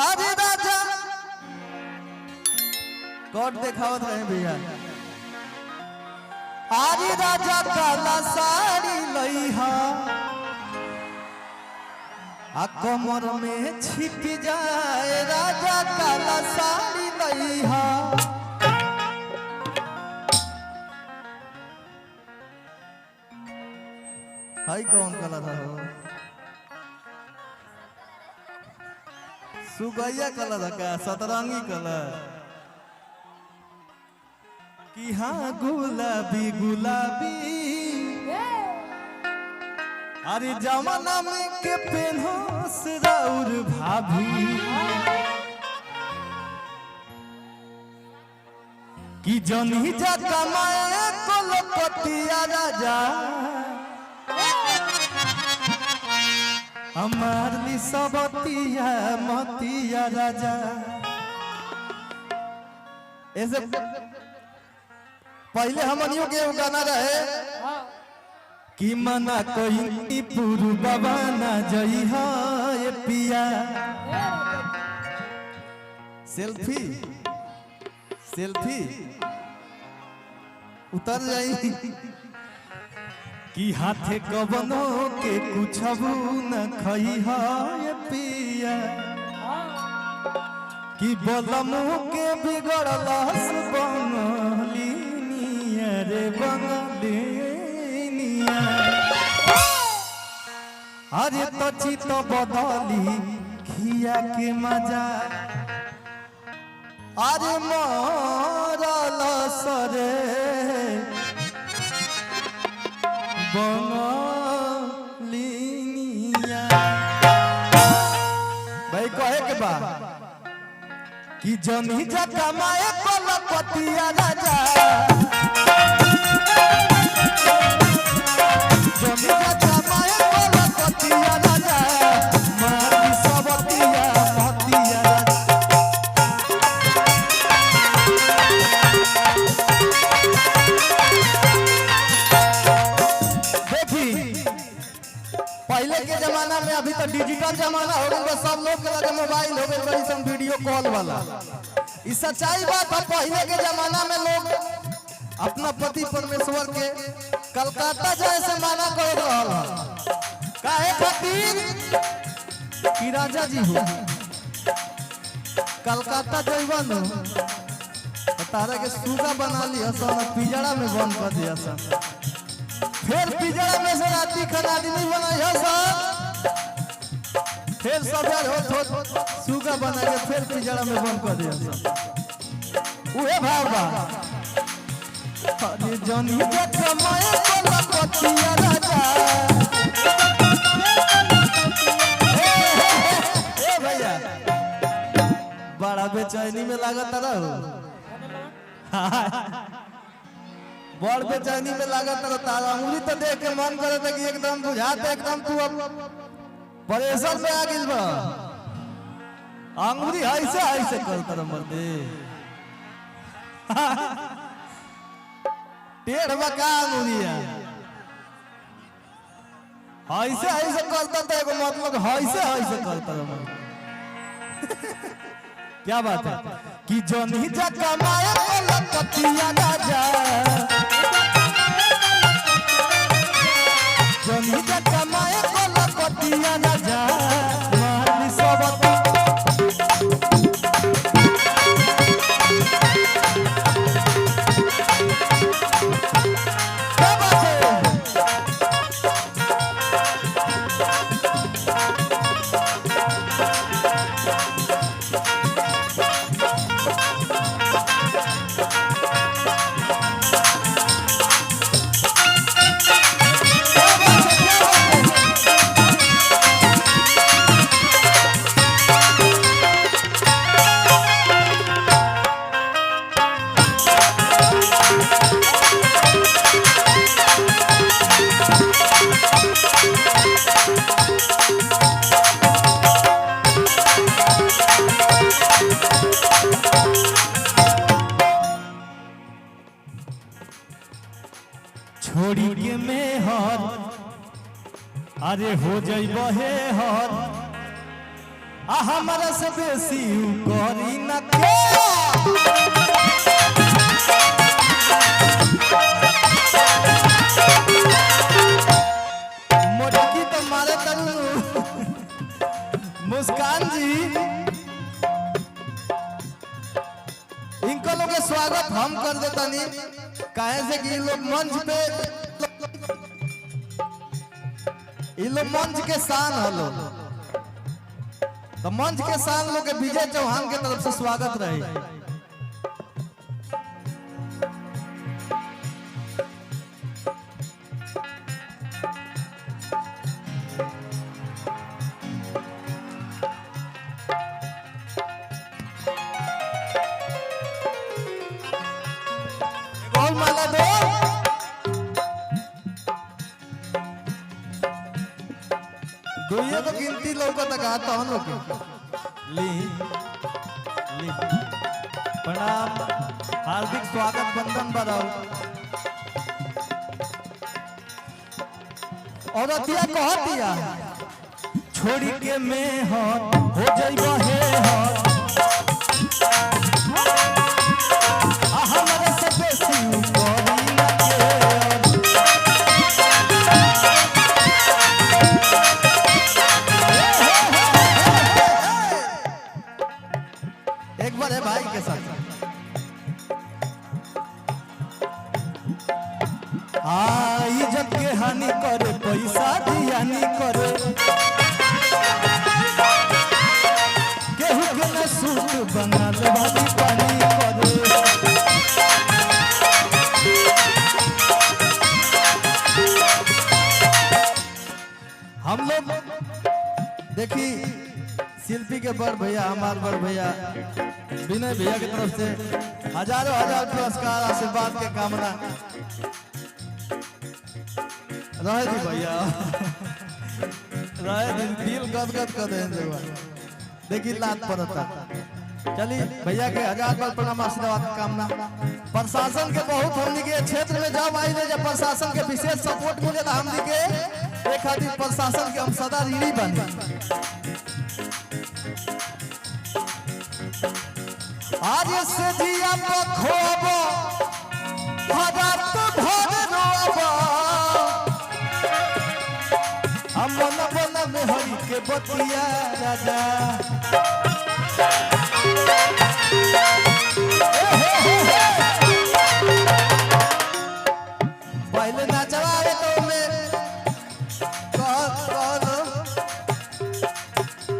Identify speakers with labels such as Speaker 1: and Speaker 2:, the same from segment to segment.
Speaker 1: अरे राजा कोट देखावत रहे भैया। अरे राजा काला साड़ी लइहा आ कमर में छिप जाए, राजा काला साड़ी लइहा। हाय कौन कलर है? सुगैया कलर का सतरंगी कलर कि हाँ गुलाबी गुलाबी। अरे जमाना में के पेन्हो राउर भाभी कि जनी जा कमाए कोलपतिया राजा हमार सबतिया मतिया राजा। ऐसे पहले हमनियों के गाना रहे कि मना कोई पुरु बाबा ना जई है पिया। सेल्फी सेल्फी उतर जाई कि हाथे कबनो के कुछ न खई है पिया कि बलमु के बिगड़लस बनली रे बनली। अरे तो चित बदली खिया के मजा अरे मरल सरे बंगलिनिया। भाई कहे के बा कि जनी जा कमाए कोलपतिया राजा जनी जा कमाए कोलपतिया राजा मारी सबतिया मतिया राजा। पहले के जमाना में अभी तो डिजिटल जमाना हो गया, सब लोग के लगे मोबाइल हो गए बड़ी सन वीडियो कॉल वाला। इस सच्चाई बात है, पहले के जमाना में लोग अपना पति परमेश्वर के कलकत्ता जाए से मना कर रहा काहे खातिर कि राजा जी हो कलकत्ता जइबा न तारा के सुगा बना लिया सन पिजड़ा में बंद कर दिया सन फिर पिजड़ा में से राती खाना आदमी बनाया सर फिर सवेर हो सुगा बना के फिर पिजड़ा में बंद कर दिया सर उहे भावा। अरे जनी के कमाए कोलपतिया राजा ए भैया बड़ा बेचैनी में लागत रहो बड़ बेचैनी में लागत रहो तारा उंगली तो देख के मन करे था कि एकदम बुझाते एकदम तू अब परेशान में आ गिल बा अंगुरी ऐसे करता रह मर्दे टेढ़ बका अंगुरिया ऐसे करता था एगो मतलब ऐसे करता रह क्या बात है कि जनी जा कमाए कोलपतिया राजा जनी जा कमाए कोलपतिया राजा मारी सबती। क्या बात है छोड़ी के में हर अरे हो जाइब हे हर हमारा से बेसी करी न के मोटकी तो मारे तरू मुस्कान जी इनको लोग के स्वागत हम कर देता नहीं काहे से कि लोग मंच पे ये लोग मंच के शान हलो तो मंच के शान लोग के विजय चौहान के तरफ से स्वागत रहे। माला दो दुनिया तो गिनती लोग तक आता हूं लोग ली ली प्रणाम हार्दिक स्वागत बंदन बढ़ाओ और अतिया कहतिया छोड़ी के मैं हो जाइबो हे हो हमारे से बेसी करी न एक बार है भाई के साथ इज्जत के हानि करे पैसा की हानि करे केहू के न सूट बंगाल वाली पानी करे हम लोग देखी शिल्पी के बड़ भैया हमारे बड़ भैया विनय भैया की तरफ से हजारों हजार पुरस्कार आशीर्वाद के कामना रहे जी भैया रहे दिल गदगद कर दे देखी लात पड़ता चलिए भैया के हजार बार प्रणाम आशीर्वाद की कामना। प्रशासन के बहुत हमनी के क्षेत्र में जब आई जब प्रशासन के विशेष सपोर्ट मिले हमनी के एक खातिर प्रशासन के हम सदा ऋणी बने। आज से जिया खोबो हजात भर रोबो हम मन बन में हरि के बतिया राजा पहले नाचवा तो में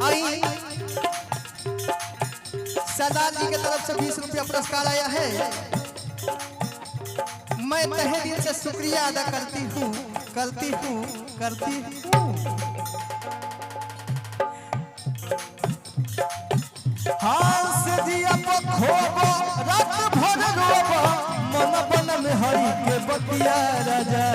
Speaker 1: आई सरदार जी की तरफ से 20 रुपया पुरस्कार आया है। मैं तहे दिल से शुक्रिया अदा करती हूँ हाँ से दिया खोबो रात भर रोबो मन बन में हरि के बतिया राजा